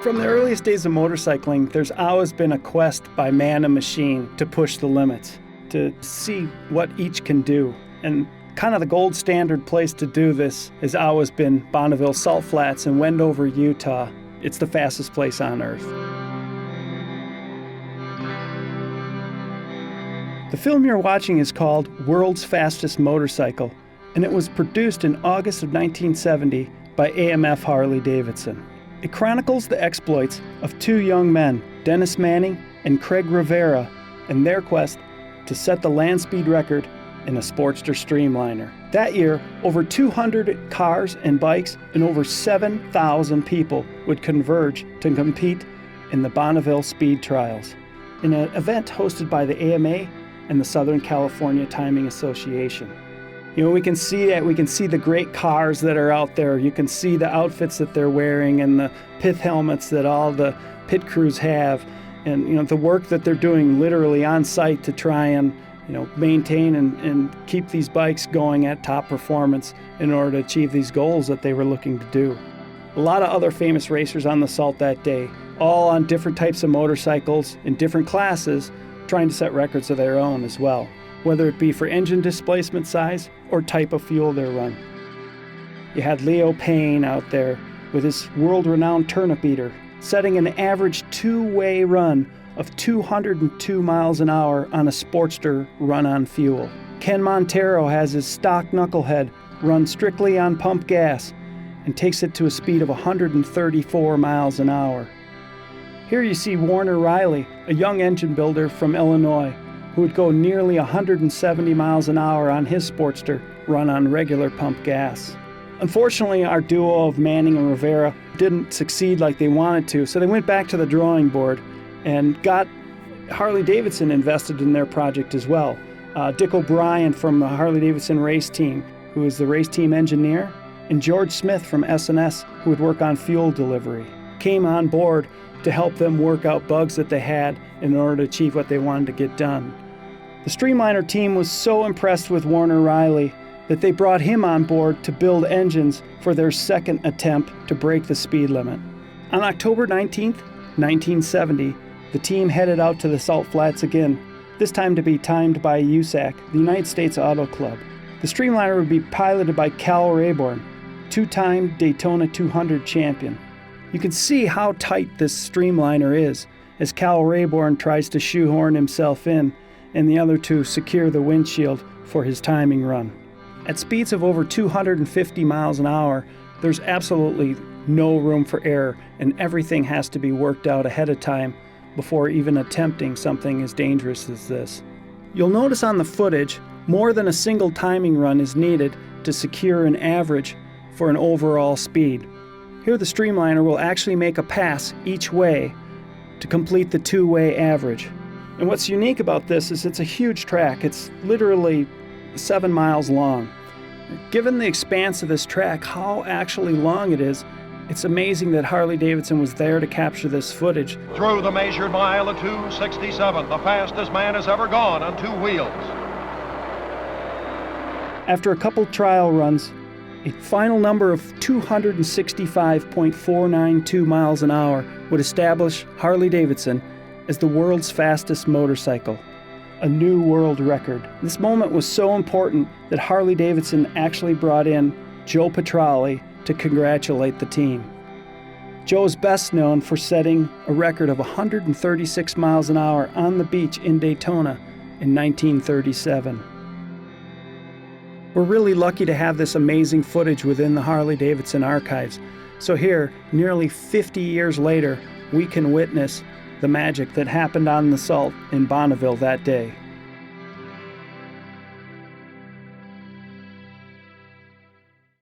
From the earliest days of motorcycling, there's always been a quest by man and machine to push the limits, to see what each can do. And kind of the gold standard place to do this has always been Bonneville Salt Flats in Wendover, Utah. It's the fastest place on earth. The film you're watching is called World's Fastest Motorcycle, and it was produced in August of 1970 by AMF Harley-Davidson. It chronicles the exploits of two young men, Dennis Manning and Craig Rivera, and their quest to set the land speed record in a Sportster Streamliner. That year, over 200 cars and bikes and over 7,000 people would converge to compete in the Bonneville Speed Trials, in an event hosted by the AMA and the Southern California Timing Association. You know, we can see that. We can see the great cars that are out there. You can see the outfits that they're wearing and the pith helmets that all the pit crews have, and you know the work that they're doing literally on site to try and maintain and keep these bikes going at top performance in order to achieve these goals that they were looking to do. A lot of other famous racers on the Salt that day, all on different types of motorcycles in different classes, trying to set records of their own as well, whether it be for engine displacement size or type of fuel they're run. You had Leo Payne out there with his world-renowned turnip eater, setting an average two-way run of 202 miles an hour on a Sportster run on fuel. Ken Montero has his stock knucklehead run strictly on pump gas and takes it to a speed of 134 miles an hour. Here you see Warner Riley, a young engine builder from Illinois, who would go nearly 170 miles an hour on his Sportster run on regular pump gas. Unfortunately, our duo of Manning and Rivera didn't succeed like they wanted to, so they went back to the drawing board and got Harley-Davidson invested in their project as well. Dick O'Brien from the Harley-Davidson race team, who is the race team engineer, and George Smith from S&S, who would work on fuel delivery, came on board to help them work out bugs that they had in order to achieve what they wanted to get done. The Streamliner team was so impressed with Warner Riley that they brought him on board to build engines for their second attempt to break the speed limit. On October 19th, 1970, the team headed out to the Salt Flats again, this time to be timed by USAC, the United States Auto Club. The Streamliner would be piloted by Cal Rayborn, two-time Daytona 200 champion. You can see how tight this Streamliner is as Cal Rayborn tries to shoehorn himself in and the other two secure the windshield for his timing run. At speeds of over 250 miles an hour, there's absolutely no room for error, and everything has to be worked out ahead of time before even attempting something as dangerous as this. You'll notice on the footage, more than a single timing run is needed to secure an average for an overall speed. Here the Streamliner will actually make a pass each way to complete the two-way average. And what's unique about this is it's a huge track. It's literally 7 miles long. Given the expanse of this track, how actually long it is, it's amazing that Harley-Davidson was there to capture this footage. Through the measured mile of 2:67, the fastest man has ever gone on two wheels. After a couple trial runs, a final number of 265.492 miles an hour would establish Harley-Davidson as the world's fastest motorcycle, a new world record. This moment was so important that Harley-Davidson actually brought in Joe Petrali to congratulate the team. Joe is best known for setting a record of 136 miles an hour on the beach in Daytona in 1937. We're really lucky to have this amazing footage within the Harley-Davidson archives. So here, nearly 50 years later, we can witness the magic that happened on the Salt in Bonneville that day.